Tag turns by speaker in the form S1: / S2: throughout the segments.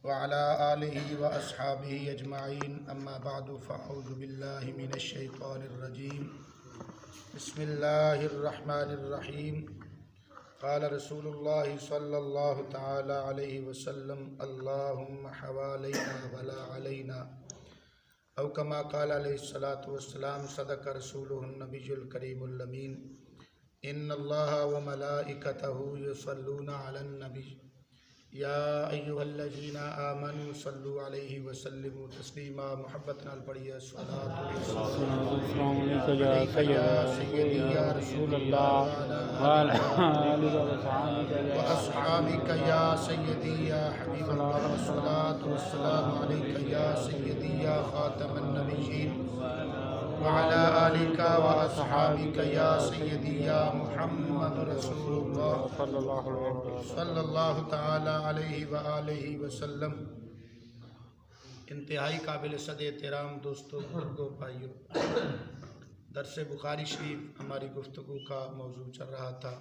S1: وعلى آله وأصحابه أجمعين أما بعد فأعوذ بالله من الشيطان الرجيم بسم الله الرحمن الرحيم قال رسول الله صلى الله تعالى عليه وسلم اللهم حوالينا ولا علينا أو كما قال عليه الصلاة والسلام صدق رسوله النبي الكريم الأمين إن الله وملائكته يصلون على النبي یا ایھا الذین آمنوا صلوا علیہ وسلموا تسلیما محبتنا البڑیہ الصلاۃ والسلام علیک یا سیدی یا رسول اللہ وعلی آلہ واصحابک یا سیدی یا حبیب اللہ الصلاۃ والسلام علیک یا سیدی یا خاتم النبیین وعلى آلك وأصحابك يا سيدي يا محمد رسول الله صلی اللہ تعالی علیہ وآلہ وسلم۔ انتہائی قابل صد احترام دوستوں، بزرگوں، بھائیوں، درس بخاری شریف ہماری گفتگو کا موضوع چل رہا تھا۔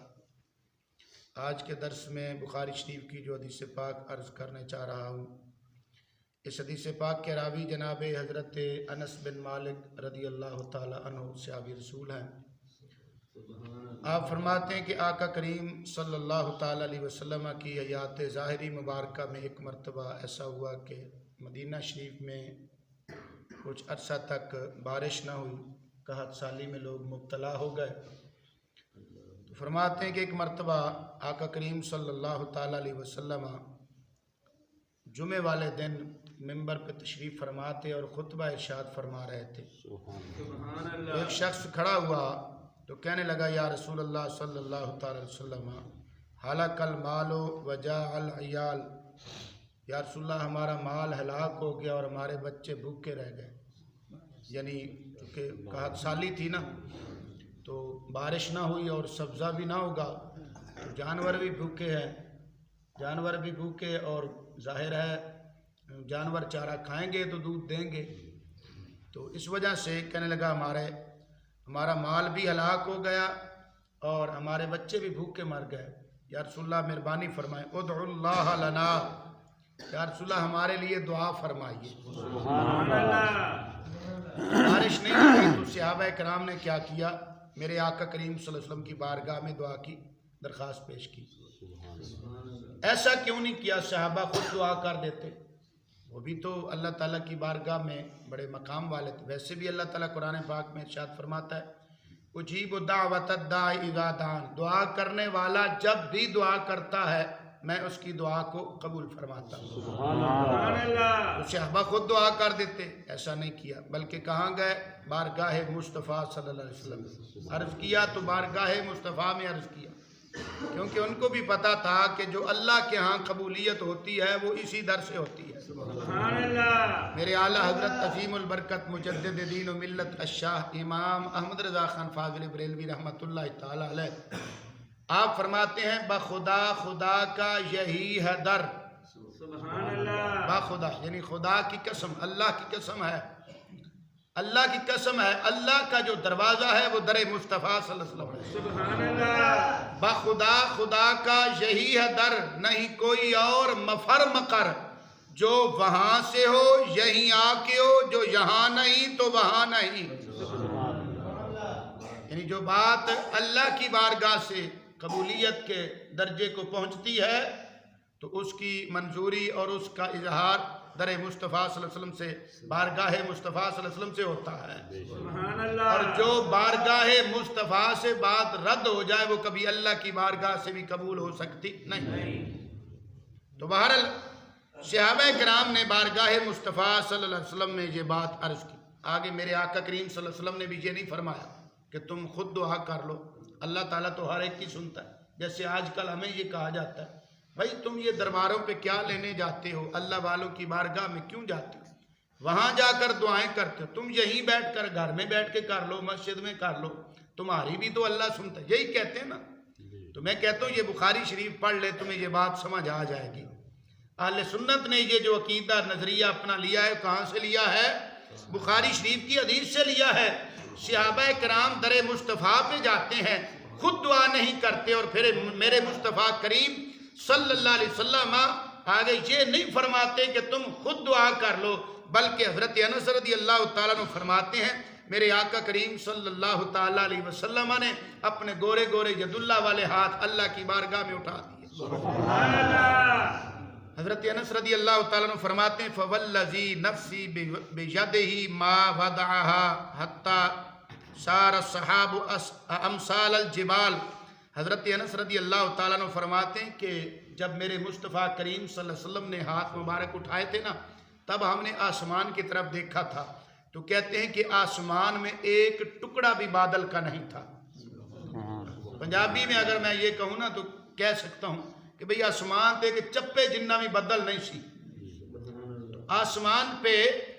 S1: آج کے درس میں بخاری شریف کی جو حدیث پاک عرض کرنے چاہ رہا ہوں، اس حدیث پاک کے راوی جناب حضرت انس بن مالک رضی اللہ تعالی عنہ صحابی رسول ہیں۔ آپ فرماتے ہیں کہ آقا کریم صلی اللہ تعالی علیہ وسلم کی حیات ظاہری مبارکہ میں ایک مرتبہ ایسا ہوا کہ مدینہ شریف میں کچھ عرصہ تک بارش نہ ہوئی، قحط سالی میں لوگ مبتلا ہو گئے۔ تو فرماتے ہیں کہ ایک مرتبہ آقا کریم صلی اللہ تعالی علیہ وسلم جمعے والے دن ممبر پہ تشریف فرماتے اور خطبہ ارشاد فرما رہے تھے۔ ایک شخص کھڑا ہوا تو کہنے لگا یا رسول اللہ صلی اللہ تعالی علیہ وسلم ہلاک المال وجاع العیال، یا رسول اللہ ہمارا مال ہلاک ہو گیا اور ہمارے بچے بھوکے رہ گئے۔ یعنی کہ قحط سالی تھی نا، تو بارش نہ ہوئی اور سبزہ بھی نہ ہوگا تو جانور بھی بھوکے ہیں، جانور بھی بھوکے، اور ظاہر ہے جانور چارہ کھائیں گے تو دودھ دیں گے۔ تو اس وجہ سے کہنے لگا ہمارا مال بھی ہلاک ہو گیا اور ہمارے بچے بھی بھوکے مر گئے، یا رسول اللہ مہربانی فرمائیں ادعو اللہ لنا، یا رسول اللہ ہمارے لیے دعا فرمائیے۔ بارش نہیں ہوئی تو صحابہ کرام نے کیا کیا، میرے آقا کریم صلی اللہ علیہ وسلم کی بارگاہ میں دعا کی درخواست پیش کی۔ ایسا کیوں نہیں کیا، صحابہ خود دعا کر دیتے، وہ بھی تو اللہ تعالیٰ کی بارگاہ میں بڑے مقام والے تھے۔ ویسے بھی اللہ تعالیٰ قرآن پاک میں ارشاد فرماتا ہے اجیب دعوت الداعی اذا دعان، دعا کرنے والا جب بھی دعا کرتا ہے میں اس کی دعا کو قبول فرماتا ہوں۔ تو صحابہ خود دعا کر دیتے، ایسا نہیں کیا، بلکہ کہاں گئے، بارگاہ مصطفیٰ صلی اللہ علیہ وسلم عرض کیا، تو بارگاہ مصطفیٰ میں عرض کیا، کیونکہ ان کو بھی پتا تھا کہ جو اللہ کے ہاں قبولیت ہوتی ہے وہ اسی در سے ہوتی ہے۔ میرے اعلیٰ حضرت عظیم البرکت مجدد دین و ملت الشاہ امام احمد رضا خان فاضل بریلوی رحمۃ اللہ تعالی علیہ، آپ فرماتے ہیں بخدا خدا کا یہی ہے در، بخدا یعنی خدا کی قسم، اللہ کی قسم ہے، اللہ کی قسم ہے، اللہ کا جو دروازہ ہے وہ در مصطفیٰ صلی اللہ علیہ وسلم ہے۔ بخدا خدا کا یہی ہے در، نہیں کوئی اور مفر مقر، جو وہاں سے ہو یہیں آ کے ہو، جو یہاں نہیں تو وہاں نہیں۔ یعنی جو بات اللہ کی بارگاہ سے قبولیت کے درجے کو پہنچتی ہے تو اس کی منظوری اور اس کا اظہار در مصطفیٰ صلی اللہ علیہ وسلم سے، بارگاہ مصطفیٰ صلی اللہ علیہ وسلم سے ہوتا ہے۔ اور جو بارگاہ مصطفیٰ سے بات رد ہو جائے وہ کبھی اللہ کی بارگاہ سے بھی قبول ہو سکتی نہیں۔ تو بہرحال صحابہ کرام نے بارگاہ مصطفیٰ صلی اللہ علیہ وسلم میں یہ بات عرض کی۔ آگے میرے آقا کریم صلی اللہ علیہ وسلم نے بھی یہ نہیں فرمایا کہ تم خود دعا کر لو، اللہ تعالیٰ تو ہر ایک کی سنتا ہے۔ جیسے آج کل ہمیں یہ کہا جاتا ہے بھائی تم یہ درباروں پہ کیا لینے جاتے ہو، اللہ والوں کی بارگاہ میں کیوں جاتے ہو، وہاں جا کر دعائیں کرتے ہو، تم یہیں بیٹھ کر گھر میں بیٹھ کے کر لو، مسجد میں کر لو، تمہاری بھی تو اللہ سنتا ہے، یہی کہتے ہیں نا۔ تو میں کہتا ہوں یہ بخاری شریف پڑھ لے تمہیں یہ بات سمجھ آ جائے گی۔ اہل سنت نے یہ جو عقیدہ نظریہ اپنا لیا ہے کہاں سے لیا ہے، بخاری شریف کی حدیث سے لیا ہے۔ صحابہ کرام در مصطفیٰ پہ جاتے ہیں، خود دعا نہیں کرتے، اور پھر میرے مصطفیٰ کریم صلی اللہ علیہ وسلم آگے یہ نہیں فرماتے کہ تم خود دعا کر لو، بلکہ حضرت انس رضی اللہ تعالیٰ عنہ فرماتے ہیں میرے آقا کریم صلی اللہ تعالیٰ علیہ وسلم نے اپنے گورے گورے ید اللہ والے ہاتھ اللہ کی بارگاہ میں اٹھا دیے۔ سبحان اللہ۔ حضرت انس رضی اللہ تعالیٰ عنہ فرماتے ہیں فوالذی نفسی بیدہ ما وضعها حتی سار الصحاب امثال الجبال۔ حضرت انس رضی اللہ تعالیٰ عنہ فرماتے ہیں کہ جب میرے مصطفیٰ کریم صلی اللہ علیہ وسلم نے ہاتھ مبارک اٹھائے تھے نا، تب ہم نے آسمان کی طرف دیکھا تھا، تو کہتے ہیں کہ آسمان میں ایک ٹکڑا بھی بادل کا نہیں تھا۔ پنجابی میں اگر میں یہ کہوں نا تو کہہ سکتا ہوں کہ بھئی آسمان تے کہ چپے جنہ بھی بدل نہیں سی، آسمان پہ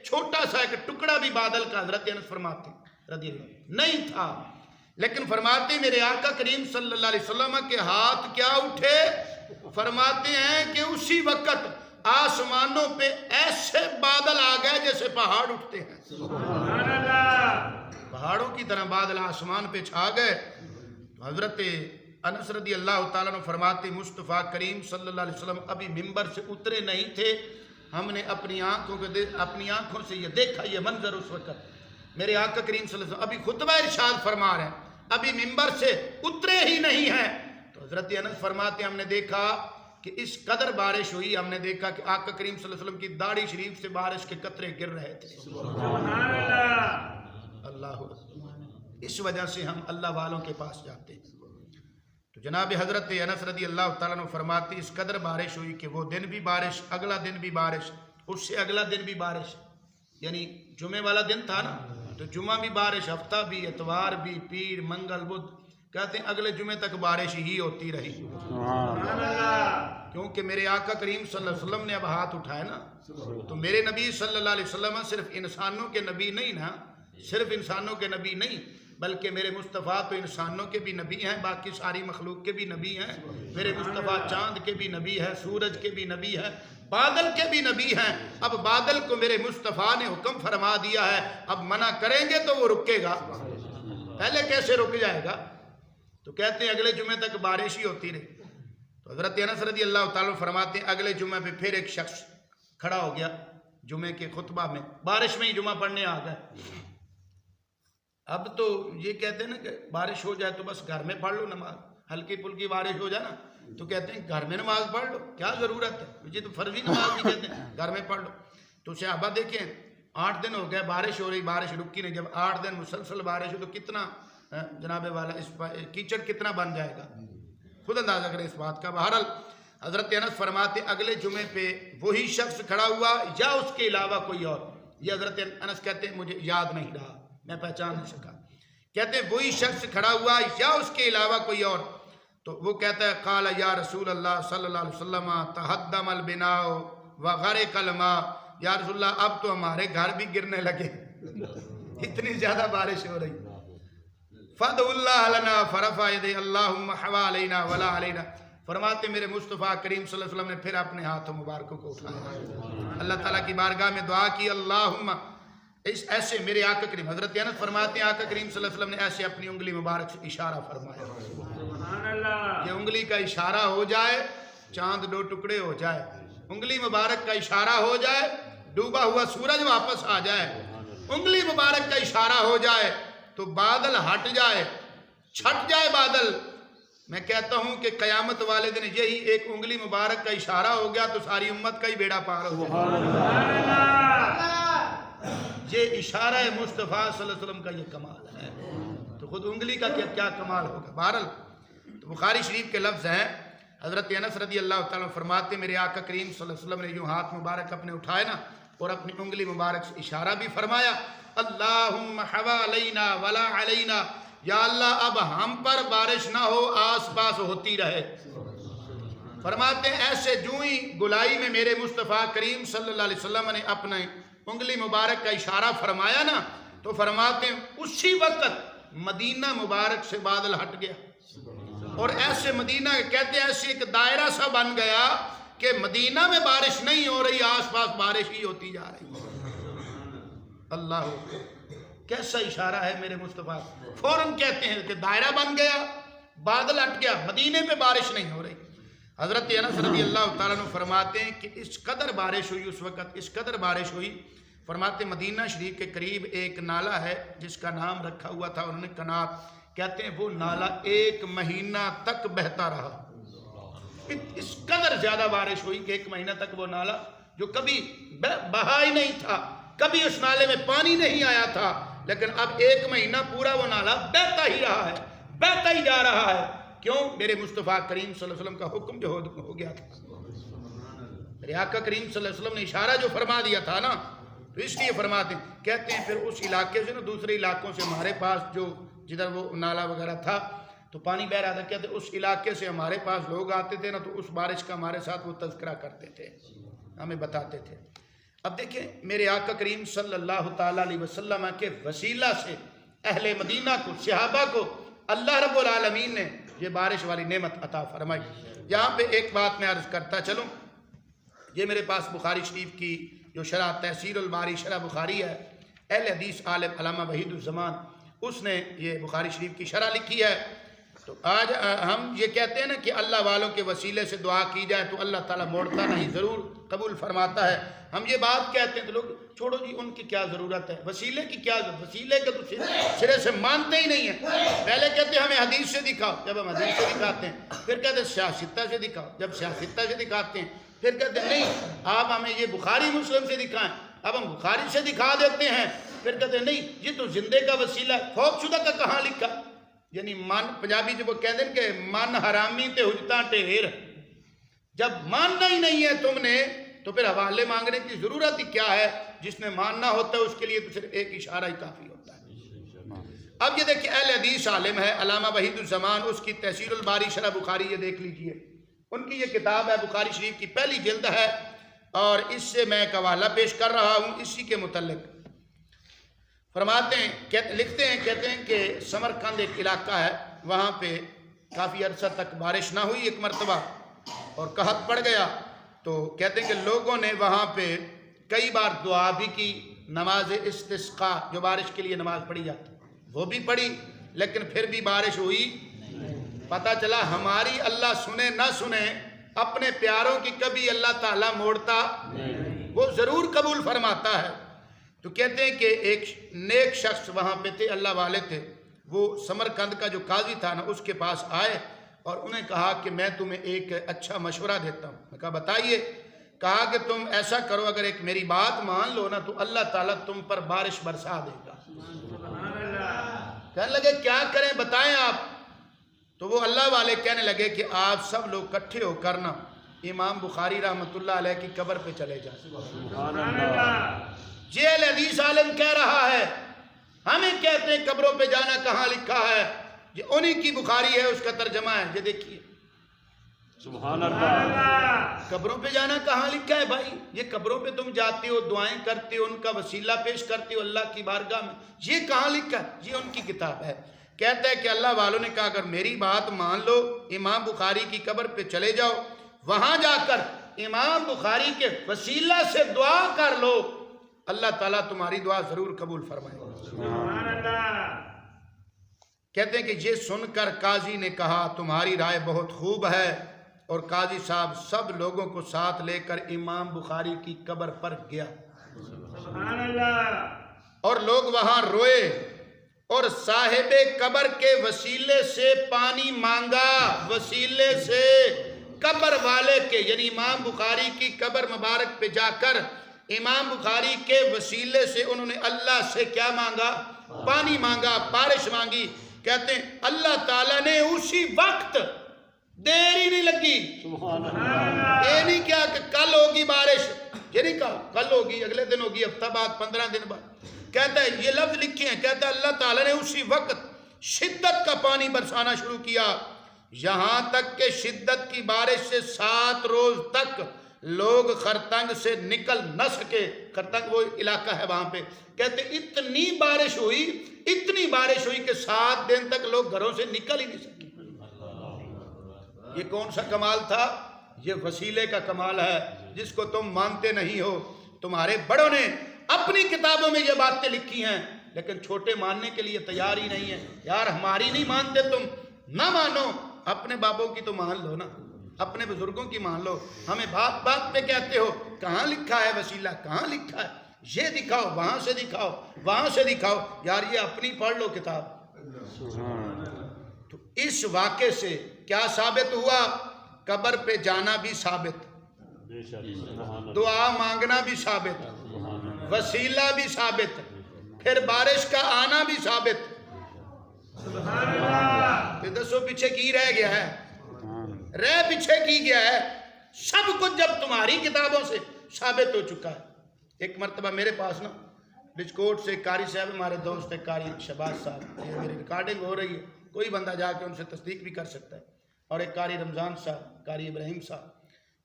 S1: چھوٹا سا ایک ٹکڑا بھی بادل کا حضرت انس فرماتے ہیں رضی اللہ نہیں تھا، لیکن فرماتے ہیں میرے آقا کریم صلی اللہ علیہ وسلم کے ہاتھ کیا اٹھے؟ فرماتے ہیں کہ اسی وقت آسمانوں پہ ایسے بادل آ گئے جیسے پہاڑ اٹھتے ہیں، سبحان اللہ، پہاڑوں کی طرح بادل آسمان پہ چھا گئے۔ حضرت انس رضی اللہ تعالیٰ عنہ فرماتے مصطفیٰ کریم صلی اللہ علیہ وسلم ابھی ممبر سے اترے نہیں تھے، ہم نے اپنی آنکھوں سے یہ دیکھا، یہ منظر اس وقت میرے آقا کریم صلی اللہ علیہ وسلم ابھی خطبہ ارشاد فرما رہے ہیں، ابھی ممبر سے اترے ہی نہیں ہیں، تو حضرت انس فرماتے ہیں ہم نے دیکھا کہ اس قدر بارش ہوئی، ہم نے دیکھا کہ آقا کریم صلی اللہ علیہ وسلم کی داڑھی شریف سے بارش کے قطرے گر رہے تھے۔ سبحان اللہ، اللہ اس وجہ سے ہم اللہ والوں کے پاس جاتے ہیں۔ تو جناب حضرت انس رضی اللہ تعالیٰ عنہ فرماتے اس قدر بارش ہوئی کہ وہ دن بھی بارش، اگلا دن بھی بارش، اس سے اگلا دن بھی بارش، یعنی جمعے والا دن تھا نا تو جمعہ بھی بارش، ہفتہ بھی، اتوار بھی، پیر، منگل، بدھ، کہتے ہیں اگلے جمعے تک بارش ہی ہوتی رہی، کیونکہ میرے آقا کریم صلی اللہ علیہ وسلم نے اب ہاتھ اٹھائے نا، تو میرے نبی صلی اللہ علیہ وسلم صرف انسانوں کے نبی نہیں نا، صرف انسانوں کے نبی نہیں بلکہ میرے مصطفیٰ تو انسانوں کے بھی نبی ہیں، باقی ساری مخلوق کے بھی نبی ہیں، میرے مصطفیٰ چاند کے بھی نبی ہیں، سورج کے بھی نبی ہیں، بادل کے بھی نبی ہیں۔ اب بادل کو میرے مصطفیٰ نے حکم فرما دیا ہے، اب منع کریں گے تو وہ رکے گا، پہلے کیسے رک جائے گا؟ تو کہتے ہیں اگلے جمعے تک بارش ہی ہوتی رہی۔ تو حضرت انس رضی اللہ تعالیٰ فرماتے ہیں اگلے جمعے پہ پھر ایک شخص کھڑا ہو گیا جمعے کے خطبہ میں، بارش میں ہی جمعہ پڑھنے آ گئے۔ اب تو یہ کہتے ہیں نا کہ بارش ہو جائے تو بس گھر میں پڑھ لو نماز، ہلکی پھلکی بارش ہو جائے نا تو کہتے ہیں گھر میں نماز پڑھ لو، کیا ضرورت ہے، یہ تو فرضی نماز نہیں کہتے ہیں، گھر میں پڑھ لو۔ تو صحابہ دیکھیں 8 دن ہو گئے بارش ہو رہی، بارش رکی نہیں، جب 8 دن مسلسل بارش ہو تو کتنا جناب والا اس کیچڑ کتنا بن جائے گا، خود اندازہ کریں اس بات کا۔ بہرحال حضرت انس فرماتے اگلے جمعے پہ وہی شخص کھڑا ہوا یا اس کے علاوہ کوئی اور، یہ حضرت انس کہتے ہیں مجھے یاد نہیں رہا، میں پہچان نہیں سکا، کہتے ہیں وہی شخص کھڑا ہوا یا اس کے علاوہ کوئی اور، تو وہ کہتا ہے قال یا رسول اللہ صلی اللہ علیہ وسلم تہدم البناء وغرق الماء، یا رسول اللہ اب تو ہمارے گھر بھی گرنے لگے، اتنی زیادہ بارش ہو رہی۔ فَدْعُ اللَّهَ لَنَا فَرَفَعَ يَدَيْهِ اللَّهُمَّ حَوَا عَلَيْنَا وَلَا عَلَيْنَا۔ فرماتے میرے مصطفیٰ کریم صلی اللہ علیہ وسلم نے پھر اپنے ہاتھوں مبارکوں کو اٹھایا، اللہ تعالیٰ کی بارگاہ میں دعا کی، اللہم ایسے میرے آقا کریم، حضرت انس فرماتے ہیں آقا کریم صلی اللہ علیہ وسلم نے ایسے اپنی انگلی مبارک سے اشارہ فرمایا، یہ انگلی کا اشارہ ہو جائے چاند 2 ٹکڑے ہو جائے، انگلی مبارک کا اشارہ ہو جائے ڈوبا ہوا سورج واپس آ جائے، انگلی مبارک کا اشارہ ہو جائے تو بادل ہٹ جائے، چھٹ جائے بادل۔ میں کہتا ہوں کہ قیامت والے دن یہی ایک انگلی مبارک کا اشارہ ہو گیا تو ساری امت کا ہی بیڑا پار ہو گیا۔ یہ اشارہ مصطفیٰ صلی اللہ علیہ وسلم کا یہ کمال ہے، تو خود انگلی کا کیا کمال ہوگا۔ بہرحال تو بخاری شریف کے لفظ ہیں، حضرت انس رضی اللہ تعالیٰ فرماتے میرے آقا کریم صلی اللہ علیہ وسلم نے یوں ہاتھ مبارک اپنے اٹھائے نا اور اپنی انگلی مبارک سے اشارہ بھی فرمایا، اللہم حوا علینا ولا علینا، یا اللہ اب ہم پر بارش نہ ہو، آس پاس ہوتی رہے۔ فرماتے ہیں ایسے جو ہی گلائی میں میرے مصطفیٰ کریم صلی اللہ علیہ وسلم نے اپنے انگلی مبارک کا اشارہ فرمایا نا تو فرماتے ہیں اسی وقت مدینہ مبارک سے بادل ہٹ گیا، اور ایسے مدینہ کہتے ہیں ایسے ایک دائرہ سا بن گیا کہ مدینہ میں بارش نہیں ہو رہی، آس پاس بارش ہی ہوتی جا رہی۔ اللہ کیسا اشارہ ہے میرے مصطفیٰ، فوراً کہتے ہیں کہ دائرہ بن گیا، بادل ہٹ گیا، مدینے پہ بارش نہیں ہو رہی۔ حضرت انس رضی اللہ تعالیٰ عنہ فرماتے ہیں کہ اس قدر بارش ہوئی اس وقت، اس قدر بارش ہوئی، فرماتے مدینہ شریف کے قریب ایک نالا ہے جس کا نام رکھا ہوا تھا انہوں نے کنات، کہتے ہیں وہ نالا 1 مہینہ تک بہتا رہا۔ اس قدر زیادہ بارش ہوئی کہ 1 مہینہ تک وہ نالا جو کبھی بہا ہی نہیں تھا، کبھی اس نالے میں پانی نہیں آیا تھا، لیکن اب 1 مہینہ پورا وہ نالا بہتا ہی رہا ہے، بہتا ہی جا رہا ہے۔ کیوں؟ میرے مصطفیٰ کریم صلی اللہ علیہ وسلم کا حکم جو ہو گیا تھا، میرے آقا کریم صلی اللہ علیہ وسلم نے اشارہ جو فرما دیا تھا نا، تو اس لیے فرماتے ہیں، کہتے ہیں پھر اس علاقے سے نا دوسرے علاقوں سے ہمارے پاس جو جدھر وہ نالا وغیرہ تھا تو پانی بہ رہا تھا، کہتے ہیں اس علاقے سے ہمارے پاس لوگ آتے تھے نا تو اس بارش کا ہمارے ساتھ وہ تذکرہ کرتے تھے، ہمیں بتاتے تھے۔ اب دیکھیں میرے آقا کریم صلی اللہ تعالیٰ علیہ وسلم کے وسیلہ سے اہل مدینہ کو، صحابہ کو اللہ رب العالمین نے یہ بارش والی نعمت عطا فرمائی۔ یہاں پہ ایک بات میں عرض کرتا چلوں، یہ میرے پاس بخاری شریف کی جو شرح تحصیل الباری شرح بخاری ہے، اہل حدیث عالم علامہ وحید الزمان اس نے یہ بخاری شریف کی شرح لکھی ہے۔ تو آج ہم یہ کہتے ہیں نا کہ اللہ والوں کے وسیلے سے دعا کی جائے تو اللہ تعالیٰ موڑتا نہیں، ضرور قبول فرماتا ہے۔ ہم یہ بات کہتے ہیں تو لوگ چھوڑو جی ان کی کیا ضرورت ہے، وسیلے کی کیا ضرورت، وسیلے کے تو سرے سے مانتے ہی نہیں ہیں۔ پہلے کہتے ہیں ہمیں حدیث سے دکھاؤ، جب ہم حدیث سے دکھاتے ہیں، پھر کہتے ہیں سیاستہ سے دکھاؤ، جب سیاستہ سے دکھاتے ہیں پھر کہتے ہیں نہیں آپ ہمیں یہ بخاری مسلم سے دکھائیں، اب ہم بخاری سے دکھا دیتے ہیں، پھر کہتے ہیں نہیں یہ تو زندے کا وسیلہ ہے، فوت شدہ کا کہاں لکھا؟ یعنی من پنجابی جب وہ کہتے ہیں کہ من حرامی تے حجتاں ٹھہر، جب ماننا ہی نہیں ہے تم نے تو پھر حوالے مانگنے کی ضرورت ہی کیا ہے؟ جس نے ماننا ہوتا ہے اس کے لیے تو صرف ایک اشارہ ہی کافی ہوتا ہے۔ اب یہ دیکھیں اہل حدیث عالم ہے علامہ وحید الزمان، اس کی تحصیل الباری شرح بخاری یہ دیکھ لیجئے، ان کی یہ کتاب ہے بخاری شریف کی پہلی جلد ہے، اور اس سے میں ایک حوالہ پیش کر رہا ہوں اسی کے متعلق۔ فرماتے ہیں لکھتے ہیں کہتے ہیں کہ سمرقند ایک علاقہ ہے، وہاں پہ کافی عرصہ تک بارش نہ ہوئی ایک مرتبہ اور قحط پڑ گیا، تو کہتے ہیں کہ لوگوں نے وہاں پہ کئی بار دعا بھی کی، نماز استسقاء جو بارش کے لیے نماز پڑھی جاتی وہ بھی پڑھی، لیکن پھر بھی بارش ہوئی۔ پتہ چلا ہماری اللہ سنے نہ سنے اپنے پیاروں کی کبھی اللہ تعالیٰ موڑتا، وہ ضرور قبول فرماتا ہے۔ تو کہتے ہیں کہ ایک نیک شخص وہاں پہ تھے، اللہ والے تھے، وہ سمرقند کا جو قاضی تھا نا اس کے پاس آئے اور انہیں کہا کہ میں تمہیں ایک اچھا مشورہ دیتا ہوں۔ میں کہا بتائیے؟ کہا کہ تم ایسا کرو، اگر ایک میری بات مان لو نا تو اللہ تعالیٰ تم پر بارش برسا دے گا۔ کہنے لگے کیا کریں بتائیں آپ؟ تو وہ اللہ والے کہنے لگے کہ آپ سب لوگ کٹھے ہو کرنا امام بخاری رحمۃ اللہ علیہ کی قبر پہ چلے جائیں۔ یہ اہل حدیث عالم کہہ رہا ہے، ہمیں کہتے ہیں قبروں پہ جانا کہاں لکھا ہے؟ یہ انہی کی بخاری ہے، اس کا ترجمہ ہے، یہ دیکھیے سبحان اللہ۔ قبروں پہ جانا کہاں لکھا ہے بھائی؟ یہ قبروں پہ تم جاتے ہو، دعائیں کرتے ہو، ان کا وسیلہ پیش کرتے ہو اللہ کی بارگاہ میں، یہ کہاں لکھا ہے؟ یہ ان کی کتاب ہے۔ کہتا ہے کہ اللہ والوں نے کہا اگر میری بات مان لو، امام بخاری کی قبر پہ چلے جاؤ، وہاں جا کر امام بخاری کے وسیلہ سے دعا کر لو، اللہ تعالیٰ تمہاری دعا ضرور قبول فرمائے گا۔ کہتے ہیں کہ یہ سن کر قاضی نے کہا تمہاری رائے بہت خوب ہے، اور قاضی صاحب سب لوگوں کو ساتھ لے کر امام بخاری کی قبر پر گیا، اور لوگ وہاں روئے اور صاحب قبر کے وسیلے سے پانی مانگا، وسیلے سے قبر والے کے، یعنی امام بخاری کی قبر مبارک پہ جا کر امام بخاری کے وسیلے سے انہوں نے اللہ سے کیا مانگا؟ پانی مانگا، بارش مانگی۔ کہتے ہیں اللہ تعالیٰ نے اسی وقت، دیر ہی نہیں لگی، یہ نہیں کیا کہ کل ہوگی بارش، یہ نہیں کہا کل ہوگی، اگلے دن ہوگی، ہفتہ بعد، 15 دن بعد، کہتا ہے یہ لفظ لکھے ہیں، کہتا ہے اللہ تعالیٰ نے اسی وقت شدت کا پانی برسانا شروع کیا، یہاں تک کہ شدت کی بارش سے 7 روز تک لوگ خرتنگ سے نکل نہ سکے۔ خرتنگ وہ علاقہ ہے وہاں پہ، کہتے اتنی بارش ہوئی کہ 7 دن تک لوگ گھروں سے نکل ہی نہیں سکے۔ یہ کون سا کمال تھا؟ یہ وسیلے کا کمال ہے جس کو تم مانتے نہیں ہو۔ تمہارے بڑوں نے اپنی کتابوں میں یہ باتیں لکھی ہیں، لیکن چھوٹے ماننے کے لیے تیار ہی نہیں ہیں۔ یار ہماری نہیں مانتے تم، نہ مانو، اپنے بابوں کی تو مان لو نا۔ اپنے بزرگوں کی مان لو. ہمیں بات بات پہ کہتے ہو کہاں لکھا ہے وسیلہ, کہاں لکھا ہے, یہ دکھاؤ, وہاں سے دکھاؤ, وہاں سے دکھاؤ. یار یہ اپنی پڑھ لو کتاب. تو اس واقعے سے کیا ثابت ہوا؟ قبر پہ جانا بھی ثابت, دعا مانگنا بھی ثابت, وسیلہ بھی ثابت, پھر بارش کا آنا بھی ثابت. دسو پیچھے کی رہ گیا ہے؟ پیچھے کی گیا ہے. سب کچھ جب تمہاری کتابوں سے ثابت ہو چکا ہے. ایک مرتبہ میرے پاس نا بچکوٹ سے قاری صاحب, ہمارے دوست ہے قاری شہباز صاحب, یہ میری ریکارڈنگ ہو رہی ہے, کوئی بندہ جا کے ان سے تصدیق بھی کر سکتا ہے, اور ایک قاری رمضان صاحب, قاری ابراہیم صاحب,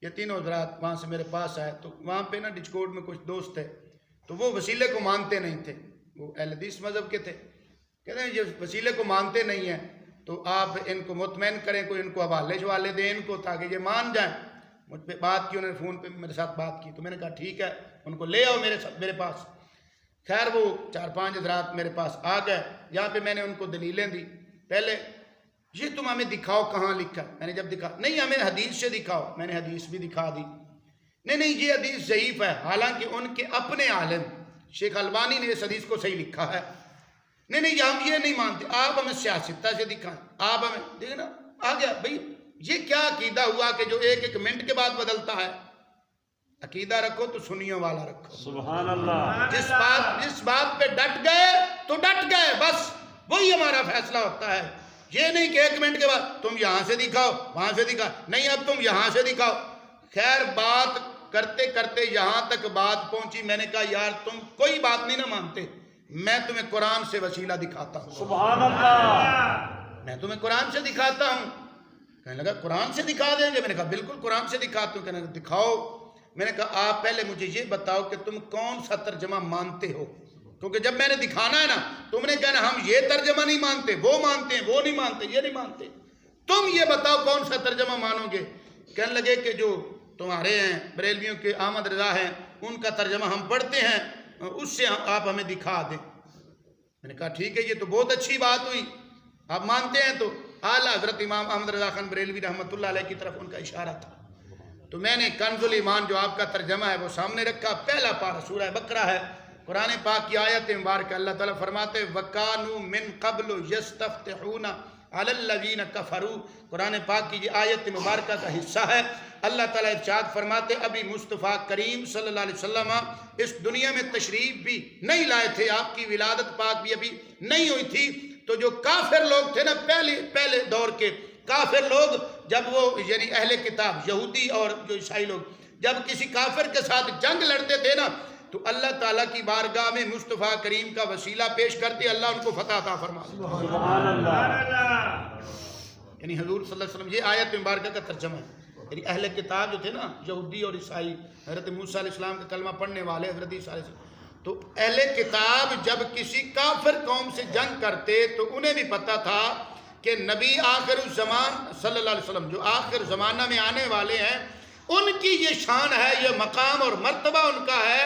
S1: یہ تینوں حضرات وہاں سے میرے پاس آئے. تو وہاں پہ نا ڈچکوٹ میں کچھ دوست ہے, تو وہ وسیلے کو مانتے نہیں تھے, وہ اہل حدیث مذہب کے تھے. کہتے ہیں یہ وسیلے کو مانتے نہیں ہیں تو آپ ان کو مطمئن کریں, کوئی ان کو حوالے دیں ان کو, تاکہ یہ مان جائیں. مجھ پہ بات کی, انہوں نے فون پہ میرے ساتھ بات کی, تو میں نے کہا ٹھیک ہے ان کو لے آؤ میرے پاس. خیر وہ 4-5 حضرات میرے پاس آ گئے. یہاں پہ میں نے ان کو دلیلیں دی. پہلے یہ تم ہمیں دکھاؤ کہاں لکھا. میں نے جب دکھا, نہیں ہمیں حدیث سے دکھاؤ. میں نے حدیث بھی دکھا دی. نہیں یہ حدیث ضعیف ہے, حالانکہ ان کے اپنے عالم شیخ البانی نے اس حدیث کو صحیح لکھا ہے. نہیں ہم یہ نہیں مانتے, آپ ہمیں سیاستہ سے دکھائیں, آپ ہمیں دیکھیں نا. آ گیا بھائی, یہ کیا عقیدہ ہوا کہ جو ایک منٹ کے بعد بدلتا ہے. عقیدہ رکھو تو سنیوں والا رکھو.
S2: سبحان اللہ.
S1: جس بات پہ ڈٹ گئے تو ڈٹ گئے, بس وہی ہمارا فیصلہ ہوتا ہے. یہ نہیں کہ 1 منٹ کے بعد تم یہاں سے دکھاؤ, وہاں سے دکھاؤ, نہیں اب تم یہاں سے دکھاؤ. خیر بات کرتے کرتے یہاں تک بات پہنچی. میں نے کہا یار تم کوئی بات نہیں نہ مانتے, میں تمہیں قرآن سے وسیلہ دکھاتا ہوں.
S2: سبحان اللہ.
S1: میں تمہیں قرآن سے دکھاتا ہوں. کہنے لگا قرآن سے دکھا دیں گے. میں نے کہا بالکل قرآن سے دکھاتا ہوں. کہنے لگا دکھاؤ. میں نے کہا آپ پہلے مجھے یہ بتاؤ کہ تم کون سا ترجمہ مانتے ہو, کیونکہ جب میں نے دکھانا ہے نا, تم نے کہنا ہم یہ ترجمہ نہیں مانتے, وہ مانتے ہیں, وہ نہیں مانتے, یہ نہیں مانتے. تم یہ بتاؤ کون سا ترجمہ مانو گے. کہنے لگے کہ جو تمہارے ہیں بریلویوں کے احمد رضا ہیں, ان کا ترجمہ ہم پڑھتے ہیں, اس سے آپ ہمیں دکھا دیں. میں نے کہا ٹھیک ہے, یہ تو بہت اچھی بات ہوئی, آپ مانتے ہیں. تو اعلیٰ حضرت امام احمد رضا خان بریلوی رحمۃ اللہ علیہ کی طرف ان کا اشارہ تھا. تو میں نے کنز الایمان جو آپ کا ترجمہ ہے وہ سامنے رکھا. پہلا پارہ سورہ بقرہ ہے, قرآن پاک کی آیت مبارکہ. اللہ تعالیٰ فرماتے وَكَانُوا مِن قَبْلُ يَسْتَفْتِحُونَ عَلَى الَّذِينَ كَفَرُوا. قرآن پاک کی یہ آیت مبارکہ کا حصہ ہے. اللہ تعالیٰ ارشاد فرماتے ابھی مصطفیٰ کریم صلی اللہ علیہ وسلم اس دنیا میں تشریف بھی نہیں لائے تھے, آپ کی ولادت پاک بھی ابھی نہیں ہوئی تھی. تو جو کافر لوگ تھے نا, پہلے دور کے کافر لوگ, جب وہ یعنی اہل کتاب یہودی اور جو عیسائی لوگ جب کسی کافر کے ساتھ جنگ لڑتے تھے نا, تو اللہ تعالیٰ کی بارگاہ میں مصطفیٰ کریم کا وسیلہ پیش کرتے, اللہ ان کو فتح عطا فرماتے.
S2: سبحان اللہ.
S1: یعنی حضور صلی اللہ علیہ وسلم, یہ آیت مبارکہ کا ترجمہ ہے. یعنی اہل کتاب جو تھے نا یہودی اور عیسائی, حضرت موسیٰ علیہ السلام کا کلمہ پڑھنے والے حضرت عیسیٰ علیہ السلام, تو اہل کتاب جب کسی کافر قوم سے جنگ کرتے تو انہیں بھی پتہ تھا کہ نبی آخر الزمان صلی اللہ علیہ وسلم جو آخر زمانہ میں آنے والے ہیں, ان کی یہ شان ہے, یہ مقام اور مرتبہ ان کا ہے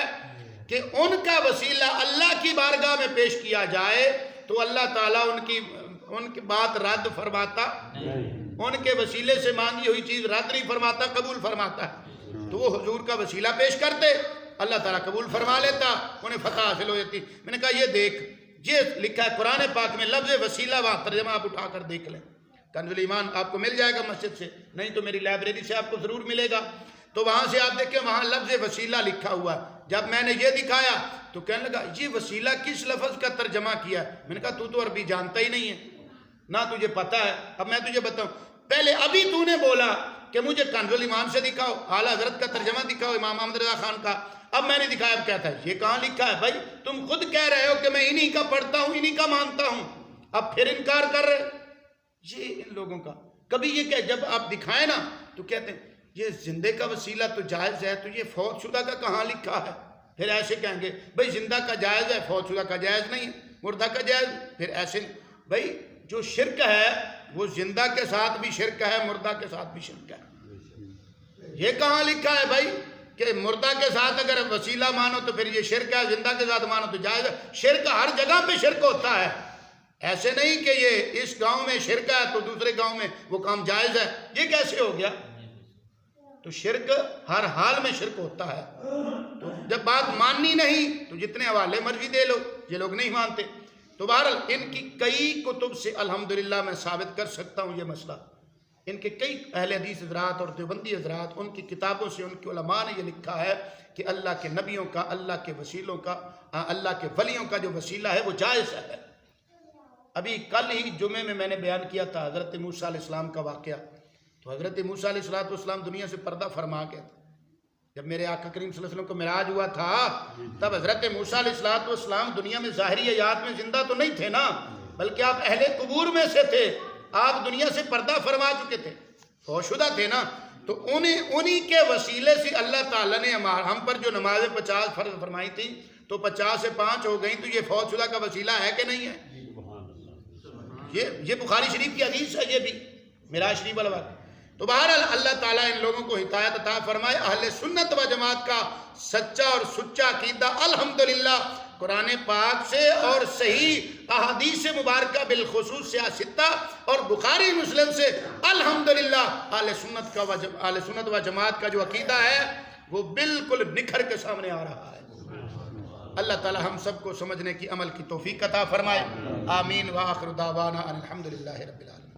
S1: کہ ان کا وسیلہ اللہ کی بارگاہ میں پیش کیا جائے تو اللہ تعالیٰ ان کی بات رد فرماتا, ان کے وسیلے سے مانگی ہوئی چیز رد نہیں فرماتا, قبول فرماتا ہے. تو وہ حضور کا وسیلہ پیش کرتے, اللہ تعالیٰ قبول فرما لیتا, انہیں فتح حاصل ہو جاتی. میں نے کہا یہ دیکھ, یہ لکھا ہے قرآن پاک میں لفظ وسیلہ, وہاں ترجمہ آپ اٹھا کر دیکھ لیں. کنز الایمان آپ کو مل جائے گا مسجد سے, نہیں تو میری لائبریری سے آپ کو ضرور ملے گا. تو وہاں سے آپ دیکھیں, وہاں لفظ وسیلہ لکھا ہوا ہے. جب میں نے یہ دکھایا تو کہنے لگا یہ وسیلہ کس لفظ کا ترجمہ کیا ہے. میں نے کہا تو عربی جانتا ہی نہیں ہے, نہ تجھے پتہ ہے. اب میں تجھے بتاؤں, پہلے ابھی تو نے بولا کہ مجھے کنز الایمان سے دکھاؤ, اعلیٰ حضرت کا ترجمہ دکھاؤ, امام احمد رضا خان کا. اب میں نے دکھایا, اب کہتا ہے یہ کہاں لکھا ہے. بھائی تم خود کہہ رہے ہو کہ میں انہی کا پڑھتا ہوں, انہی کا مانتا ہوں, اب پھر انکار کر رہے. یہ ان لوگوں کا کبھی یہ کہ جب آپ دکھائیں نا تو کہتے ہیں یہ زندے کا وسیلہ تو جائز ہے, تو یہ فوت شدہ کا کہاں لکھا ہے. پھر ایسے کہیں گے بھائی زندہ کا جائز ہے, فوت شدہ کا جائز نہیں ہے, مردہ کا جائز. پھر ایسے بھائی جو شرک ہے وہ زندہ کے ساتھ بھی شرک ہے, مردہ کے ساتھ بھی شرک ہے. یہ کہاں لکھا ہے بھائی کہ مردہ کے ساتھ اگر وسیلہ مانو تو پھر یہ شرک ہے, زندہ کے ساتھ مانو تو جائز ہے. شرک ہر جگہ پہ شرک ہوتا ہے. ایسے نہیں کہ یہ اس گاؤں میں شرک ہے تو دوسرے گاؤں میں وہ کام جائز ہے. یہ کیسے ہو گیا؟ تو شرک ہر حال میں شرک ہوتا ہے. تو جب بات ماننی نہیں تو جتنے حوالے مرضی دے لو، یہ لوگ نہیں مانتے. تو بہرحال ان کی کئی کتب سے الحمدللہ میں ثابت کر سکتا ہوں یہ مسئلہ. ان کے کئی اہل حدیث حضرات اور دیوبندی حضرات، ان کی کتابوں سے ان کے علماء نے یہ لکھا ہے کہ اللہ کے نبیوں کا، اللہ کے وسیلوں کا، اللہ کے ولیوں کا جو وسیلہ ہے وہ جائز ہے. ابھی کل ہی جمعے میں نے بیان کیا تھا حضرت موسیٰ علیہ السلام کا واقعہ. تو حضرت موسیٰ علیہ السلام دنیا سے پردہ فرما گئے تھے. جب میرے آقا کریم صلی اللہ علیہ وسلم کو معراج ہوا تھا تب حضرت موسیٰ علیہ السلام دنیا میں ظاہری حیات میں زندہ تو نہیں تھے نا، بلکہ آپ اہل قبور میں سے تھے. آپ دنیا سے پردہ فرما چکے تھے، فوت شدہ تھے نا. تو انہی کے وسیلے سے اللہ تعالیٰ نے ہم پر جو نماز 50 فرض فرمائی تھی تو 50 سے 5 ہو گئیں. تو یہ فوت شدہ کا وسیلہ ہے کہ نہیں ہے؟ یہ بخاری شریف کی حدیث ہے، یہ بھی معراج شریف والا واقعہ. تو بہرحال اللہ تعالیٰ ان لوگوں کو ہدایت عطا فرمائے. اہل سنت و جماعت کا سچا اور سچا عقیدہ الحمدللہ قرآن پاک سے اور صحیح احادیث مبارکہ بالخصوص سیاستہ اور بخاری مسلم سے الحمدللہ اہل سنت و جماعت کا جو عقیدہ ہے وہ بالکل نکھر کے سامنے آ رہا ہے. اللہ تعالی ہم سب کو سمجھنے کی، عمل کی توفیق عطا فرمائے. آمین. وآخر دعوانا ان الحمدللہ رب العالمین.